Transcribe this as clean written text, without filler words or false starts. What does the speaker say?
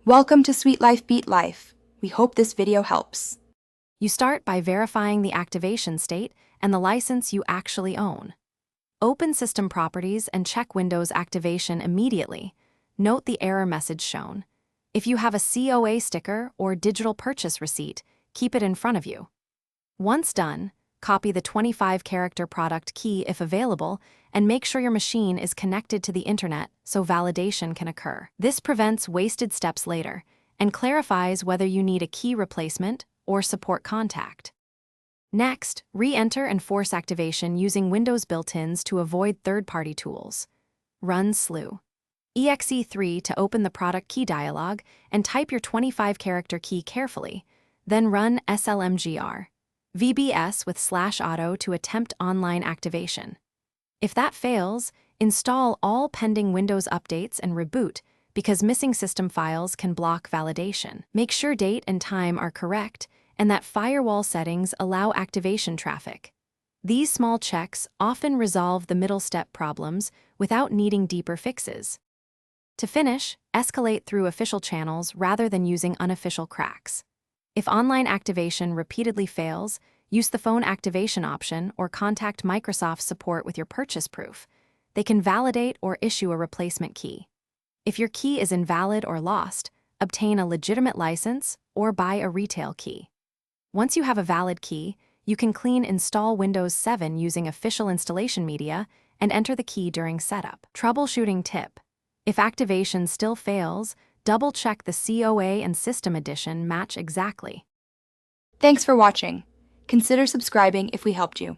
Welcome to Sweet Life Beat Life. We hope this video helps. You start by verifying the activation state and the license you actually own. Open System Properties and check Windows activation immediately. Note the error message shown. If you have a COA sticker or digital purchase receipt, keep it in front of you. Once done, copy the 25-character product key if available and make sure your machine is connected to the internet so validation can occur. This prevents wasted steps later and clarifies whether you need a key replacement or support contact. Next, re-enter and force activation using Windows built-ins to avoid third-party tools. Run SLU. exe3 to open the product key dialog and type your 25-character key carefully, then run slmgr. VBS with /auto to attempt online activation. If that fails, install all pending Windows updates and reboot because missing system files can block validation. Make sure date and time are correct and that firewall settings allow activation traffic. These small checks often resolve the middle step problems without needing deeper fixes. To finish, escalate through official channels rather than using unofficial cracks. If online activation repeatedly fails, use the phone activation option or contact Microsoft support with your purchase proof. They can validate or issue a replacement key. If your key is invalid or lost, obtain a legitimate license or buy a retail key. Once you have a valid key, you can install Windows 7 using official installation media and enter the key during setup. Troubleshooting tip: if activation still fails, double-check the COA and System Edition match exactly. Thanks for watching. Consider subscribing if we helped you.